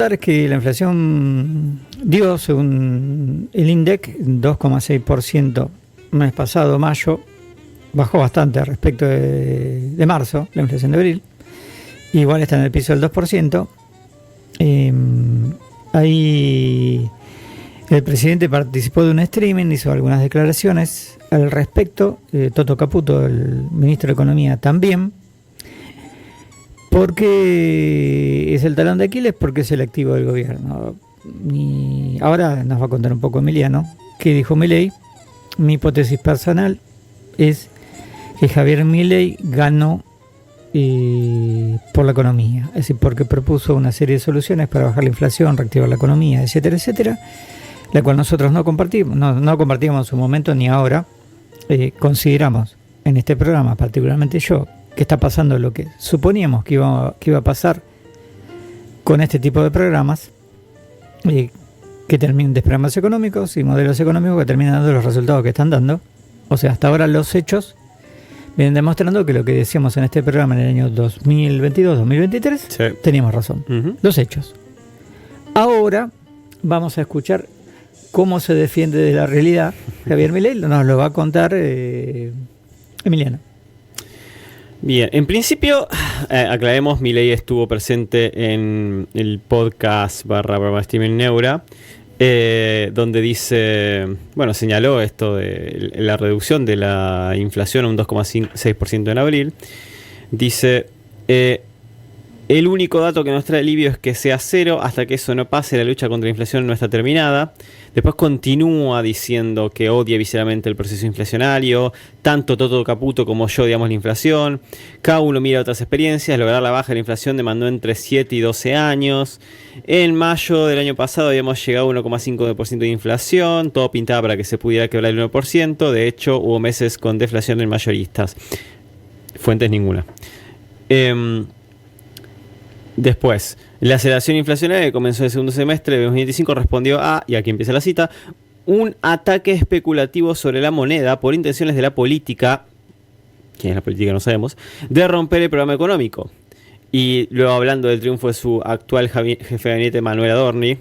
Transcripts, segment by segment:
contar es que la inflación dio, según el INDEC, 2,6% mes pasado, mayo. Bajó bastante respecto de marzo, la inflación de abril. Igual está en el piso del 2%. Ahí el presidente participó de un streaming, hizo algunas declaraciones al respecto. Toto Caputo, el ministro de Economía, también. Porque es el talón de Aquiles, porque es el activo del gobierno. Y ahora nos va a contar un poco Emiliano, que dijo Milei. Mi hipótesis personal es que Javier Milei ganó por la economía, es decir, porque propuso una serie de soluciones para bajar la inflación, reactivar la economía, etcétera, etcétera, la cual nosotros no compartimos, no compartimos en su momento ni ahora. Consideramos en este programa, particularmente yo, que está pasando lo que suponíamos que iba a pasar con este tipo de programas, que terminen de programas económicos y modelos económicos que terminan dando los resultados que están dando. O sea, hasta ahora los hechos vienen demostrando que lo que decíamos en este programa en el año 2022-2023, sí, teníamos razón. Los hechos. Ahora vamos a escuchar cómo se defiende de la realidad Javier Milei. Nos lo va a contar Emiliano. Bien, en principio, aclaremos, Milei estuvo presente en el podcast / Steven Neura, donde dice, bueno, señaló esto de la reducción de la inflación a un 2,6% en abril. Dice, el único dato que nos trae alivio es que sea cero. Hasta que eso no pase, la lucha contra la inflación no está terminada. Después continúa diciendo que odia visceralmente el proceso inflacionario. Tanto Toto Caputo como yo odiamos la inflación. Cada uno mira otras experiencias. Lograr la baja de la inflación demandó entre 7 y 12 años. En mayo del año pasado habíamos llegado a 1,5% de inflación. Todo pintaba para que se pudiera quebrar el 1%. De hecho, hubo meses con deflación en mayoristas. Fuentes ninguna. Después, la aceleración inflacionaria que comenzó en el segundo semestre de 2025 respondió a, y aquí empieza la cita, un ataque especulativo sobre la moneda por intenciones de la política, ¿quién es la política? No sabemos, de romper el programa económico. Y luego, hablando del triunfo de su actual jefe de gabinete, Manuel Adorni,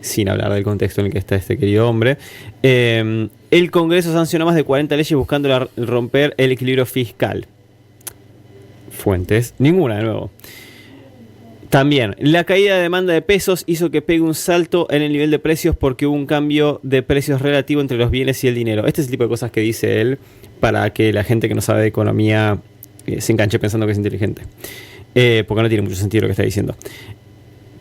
sin hablar del contexto en el que está este querido hombre, el Congreso sancionó más de 40 leyes buscando romper el equilibrio fiscal. Fuentes ninguna, de nuevo. También, la caída de demanda de pesos hizo que pegue un salto en el nivel de precios porque hubo un cambio de precios relativo entre los bienes y el dinero. Este es el tipo de cosas que dice él para que la gente que no sabe de economía se enganche pensando que es inteligente. Porque no tiene mucho sentido lo que está diciendo.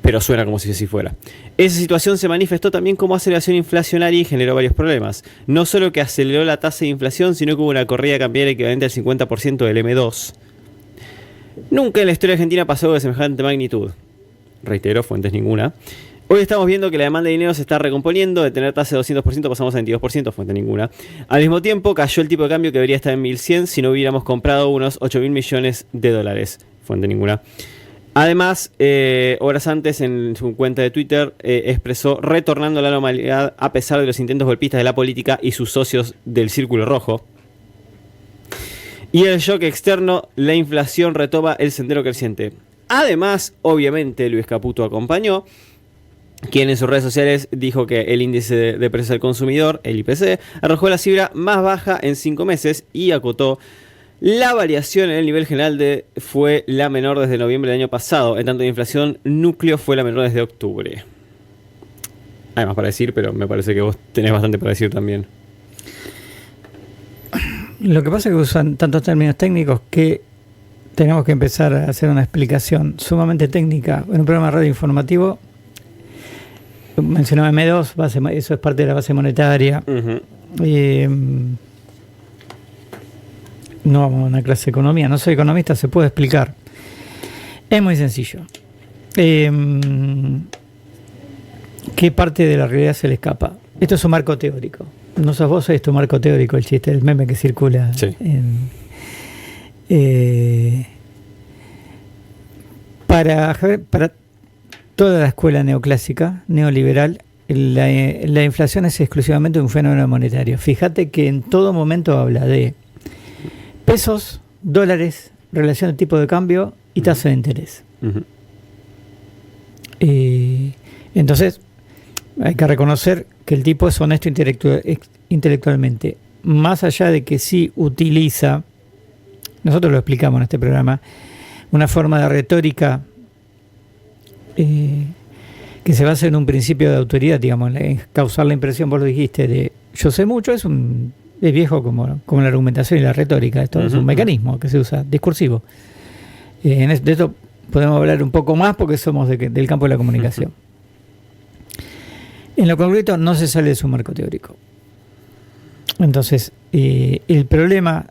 Pero suena como si así fuera. Esa situación se manifestó también como aceleración inflacionaria y generó varios problemas. No solo que aceleró la tasa de inflación, sino que hubo una corrida cambiaria equivalente al 50% del M2. Nunca en la historia argentina pasó algo de semejante magnitud. Reitero, fuentes ninguna. Hoy estamos viendo que la demanda de dinero se está recomponiendo. De tener tasa de 200% pasamos a 22%, fuente ninguna. Al mismo tiempo cayó el tipo de cambio, que debería estar en 1.100 si no hubiéramos comprado unos 8.000 millones de dólares. Fuente ninguna. Además, horas antes en su cuenta de Twitter expresó retornando a la normalidad a pesar de los intentos golpistas de la política y sus socios del Círculo Rojo. Y el shock externo, la inflación retoma el sendero creciente. Además, obviamente, Luis Caputo acompañó, quien en sus redes sociales dijo que el índice de precios al consumidor, el IPC, arrojó la cifra más baja en 5 meses y acotó: la variación en el nivel general fue la menor desde noviembre del año pasado, en tanto la inflación núcleo fue la menor desde octubre. Hay más para decir, pero me parece que vos tenés bastante para decir también. Lo que pasa es que usan tantos términos técnicos que tenemos que empezar a hacer una explicación sumamente técnica. En un programa de radio informativo mencionaba M2, eso es parte de la base monetaria. No vamos a una clase de economía, no soy economista, se puede explicar. Es muy sencillo. ¿Qué parte de la realidad se le escapa? Esto es un marco teórico. No sos vos, es tu marco teórico, el chiste, el meme que circula. Sí. Para toda la escuela neoclásica, neoliberal, la inflación es exclusivamente un fenómeno monetario. Fíjate que en todo momento habla de pesos, dólares, relación de tipo de cambio y tasa de interés. Entonces, hay que reconocer que el tipo es honesto intelectualmente. Más allá de que sí utiliza, nosotros lo explicamos en este programa, una forma de retórica que se basa en un principio de autoridad, digamos, en causar la impresión, vos lo dijiste, de yo sé mucho, es viejo como la argumentación y la retórica, esto es un mecanismo que se usa, discursivo. De esto podemos hablar un poco más porque somos del campo de la comunicación. En lo concreto no se sale de su marco teórico. Entonces, el problema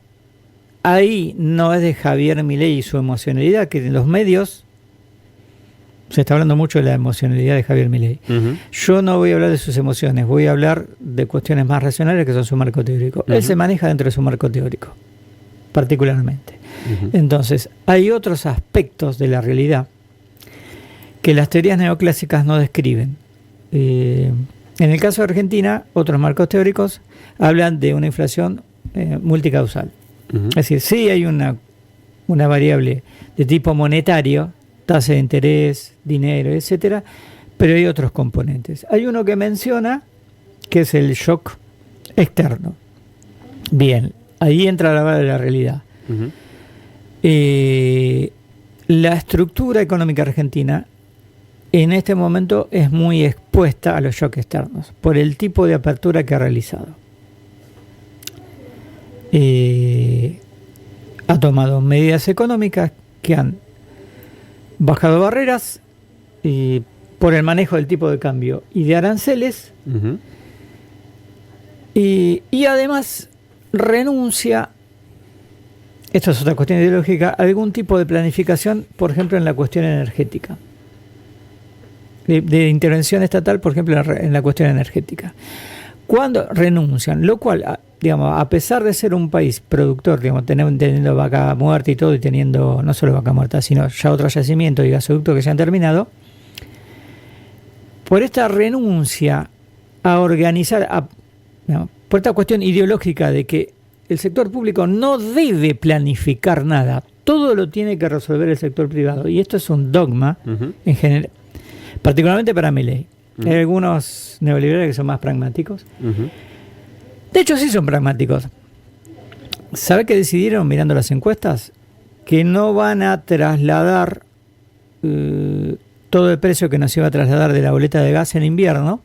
ahí no es de Javier Milei y su emocionalidad, que en los medios se está hablando mucho de la emocionalidad de Javier Milei. Yo no voy a hablar de sus emociones, voy a hablar de cuestiones más racionales que son su marco teórico. Él se maneja dentro de su marco teórico, particularmente. Entonces, hay otros aspectos de la realidad que las teorías neoclásicas no describen. En el caso de Argentina, otros marcos teóricos hablan de una inflación multicausal. Es decir, sí hay una variable de tipo monetario, tasa de interés, dinero, etcétera, pero hay otros componentes. Hay uno que menciona que es el shock externo. Bien, ahí entra la realidad. La estructura económica argentina en este momento es muy expuesta a los shocks externos por el tipo de apertura que ha realizado. Ha tomado medidas económicas que han bajado barreras por el manejo del tipo de cambio y de aranceles, y además renuncia, esto es otra cuestión ideológica, a algún tipo de planificación, por ejemplo en la cuestión energética, de intervención estatal, por ejemplo en la cuestión energética. Cuando renuncian, lo cual, digamos, a pesar de ser un país productor, digamos, teniendo vaca muerta y todo, y teniendo no solo vaca muerta, sino ya otros yacimientos y gasoductos que se han terminado, por esta renuncia a organizar, digamos, por esta cuestión ideológica de que el sector público no debe planificar nada, todo lo tiene que resolver el sector privado, y esto es un dogma en general, particularmente para Milei. Hay algunos neoliberales que son más pragmáticos. De hecho, sí son pragmáticos. ¿Sabe qué decidieron mirando las encuestas? Que no van a trasladar todo el precio que nos iba a trasladar de la boleta de gas en invierno,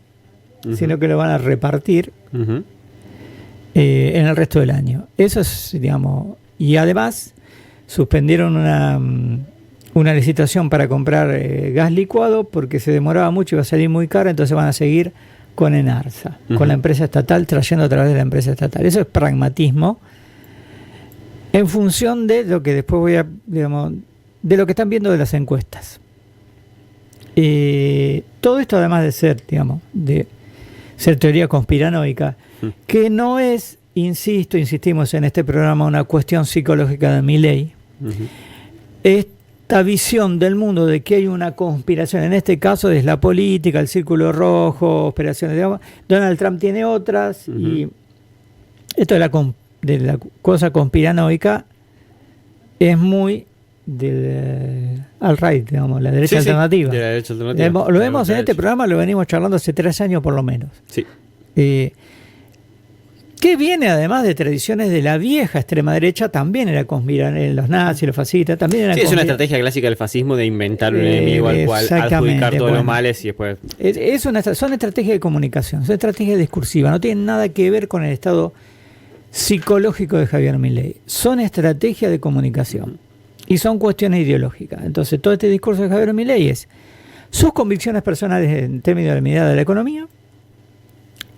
sino que lo van a repartir en el resto del año. Eso es, digamos, y además suspendieron una licitación para comprar gas licuado porque se demoraba mucho y iba a salir muy caro, entonces van a seguir con Enarsa, con la empresa estatal, trayendo a través de la empresa estatal. Eso es pragmatismo en función de lo que después voy a, digamos, de lo que están viendo de las encuestas. Todo esto además de ser, digamos, de ser teoría conspiranoica, que no es, insistimos en este programa, una cuestión psicológica de Milei. Esta visión del mundo de que hay una conspiración, en este caso es la política, el círculo rojo, operaciones de agua. Donald Trump tiene otras, y esto de la cosa conspiranoica es muy del alt-right, digamos, la derecha alternativa. De la derecha alternativa. Lo vemos en este programa, lo venimos charlando hace 3 años por lo menos. Sí. Que viene además de tradiciones de la vieja extrema derecha, también era conspirar los nazis, los fascistas, también era. Sí, es una estrategia clásica del fascismo de inventar un enemigo al cual adjudicar todos los males y después. Son estrategias de comunicación, son estrategias discursivas, no tienen nada que ver con el estado psicológico de Javier Milei, son estrategias de comunicación y son cuestiones ideológicas. Entonces, todo este discurso de Javier Milei es sus convicciones personales en términos de la mirada de la economía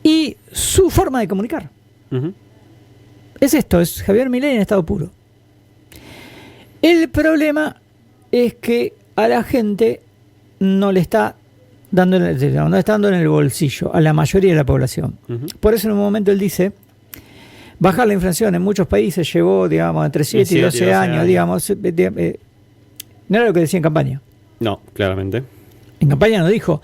y su forma de comunicar. Es esto, es Javier Milei en estado puro. El problema es que a la gente no le está dando, no está dando en el bolsillo a la mayoría de la población. Por eso en un momento él dice, bajar la inflación en muchos países llevó, digamos, entre 7 y 12 años, digamos. No era lo que decía en campaña. No, claramente. En campaña no dijo.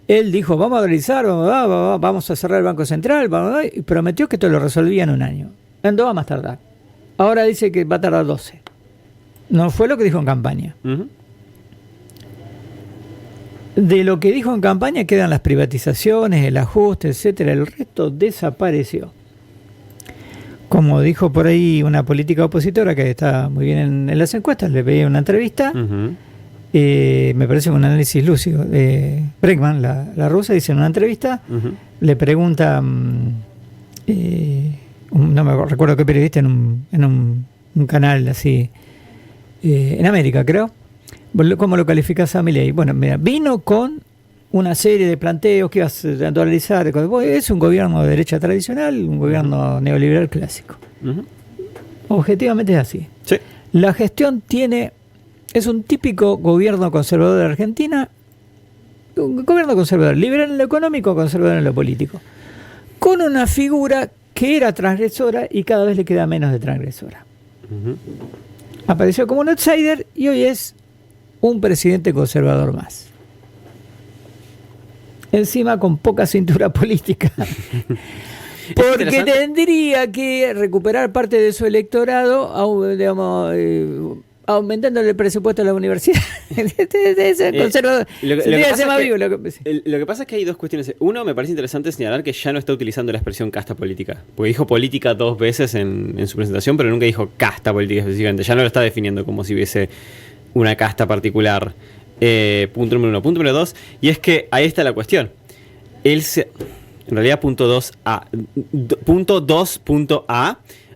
Él dijo, vamos a dolarizar, vamos a cerrar el Banco Central, y prometió que esto lo resolvía en un año. En 2 va a más tardar. Ahora dice que va a tardar 12. No fue lo que dijo en campaña. De lo que dijo en campaña quedan las privatizaciones, el ajuste, etcétera. El resto desapareció. Como dijo por ahí una política opositora que está muy bien en las encuestas, le veía una entrevista. Me parece un análisis lúcido. Bregman, la rusa, dice en una entrevista, le pregunta, no me recuerdo qué periodista, en un canal así, en América creo, ¿cómo lo calificás a Milei? Bueno, mira, vino con una serie de planteos que ibas a dolarizar. Es un gobierno de derecha tradicional, un gobierno neoliberal clásico. Objetivamente es así. Sí. La gestión es un típico gobierno conservador de Argentina, un gobierno conservador, liberal en lo económico, conservador en lo político, con una figura que era transgresora y cada vez le queda menos de transgresora. Apareció como un outsider y hoy es un presidente conservador más. Encima con poca cintura política. Porque tendría que recuperar parte de su electorado, aumentándole el presupuesto a la universidad. Conservador. Lo que pasa es que hay dos cuestiones. Uno, me parece interesante señalar que ya no está utilizando la expresión casta política. Porque dijo política 2 veces en su presentación, pero nunca dijo casta política específicamente. Ya no lo está definiendo como si hubiese una casta particular. Punto número 1. Punto número 2, y es que ahí está la cuestión. En realidad, punto 2.a,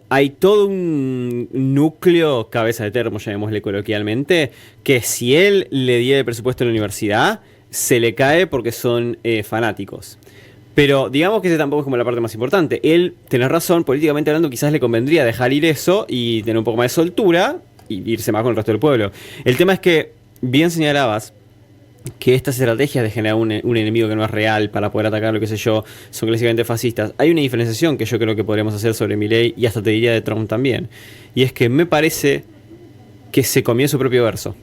hay todo un núcleo, cabeza de termo, llamémosle coloquialmente, que si él le diera el presupuesto a la universidad, se le cae porque son fanáticos. Pero digamos que ese tampoco es como la parte más importante. Él, tenés razón, políticamente hablando, quizás le convendría dejar ir eso y tener un poco más de soltura y irse más con el resto del pueblo. El tema es que bien señalabas que estas estrategias de generar un enemigo que no es real para poder atacar, lo que sé yo, son clásicamente fascistas. Hay una diferenciación que yo creo que podríamos hacer sobre Milei y hasta te diría de Trump también. Y es que me parece que se comió su propio verso.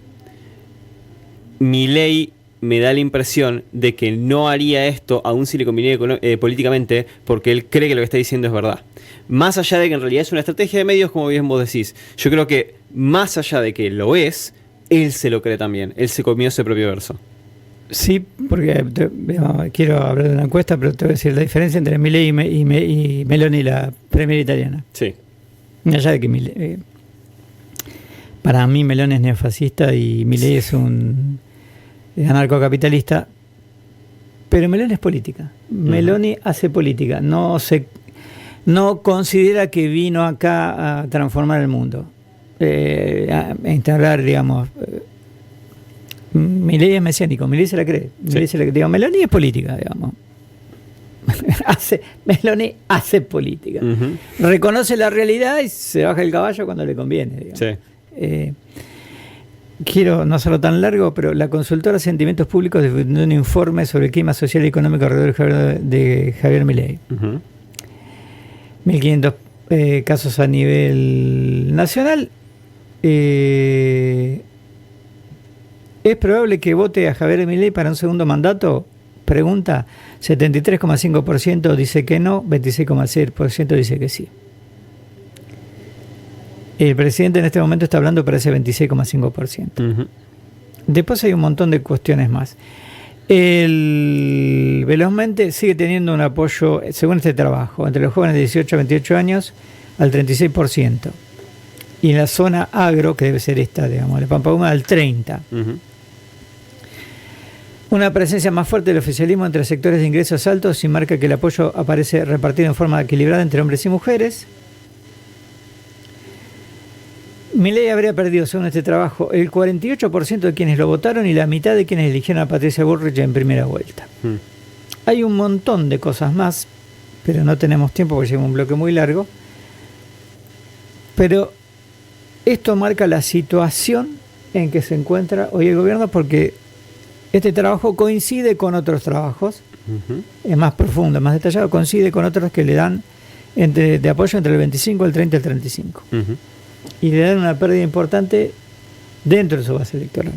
Milei me da la impresión de que no haría esto aún si le conviniera políticamente, porque él cree que lo que está diciendo es verdad. Más allá de que en realidad es una estrategia de medios, como bien vos decís, yo creo que más allá de que lo es, él se lo cree también. Él se comió ese propio verso. Sí, porque quiero hablar de una encuesta, pero te voy a decir la diferencia entre Milei y Meloni, la premier italiana. Sí. Allá de que para mí Meloni es neofascista y Milei es un anarcocapitalista, pero Meloni es política. Meloni hace política, no considera que vino acá a transformar el mundo. A integrar, digamos, Milei es mesiánico, Milei se la cree, Meloni es política, digamos. Meloni hace política, reconoce la realidad y se baja el caballo cuando le conviene, digamos. Sí. Quiero no hacerlo tan largo, pero la consultora Sentimientos Públicos difundió un informe sobre el clima social y económico alrededor de Javier Milei. 1.500 casos a nivel nacional. ¿Es probable que vote a Javier Milei para un segundo mandato? Pregunta. 73,5% dice que no, 26,6% dice que sí. El presidente en este momento está hablando para ese 26,5%. Después hay un montón de cuestiones más. Velozmente sigue teniendo un apoyo, según este trabajo, entre los jóvenes de 18 a 28 años al 36%. Y en la zona agro, que debe ser esta, digamos, la Pampa Húmeda, al 30%. Una presencia más fuerte del oficialismo entre sectores de ingresos altos y marca que el apoyo aparece repartido en forma equilibrada entre hombres y mujeres. Milei habría perdido, según este trabajo, el 48% de quienes lo votaron y la mitad de quienes eligieron a Patricia Bullrich en primera vuelta. Hay un montón de cosas más, pero no tenemos tiempo porque lleva un bloque muy largo. Pero esto marca la situación en que se encuentra hoy el gobierno, porque este trabajo coincide con otros trabajos, es más profundo, más detallado, coincide con otros que le dan de apoyo entre el 25, el 30 y el 35. Y le dan una pérdida importante dentro de su base electoral.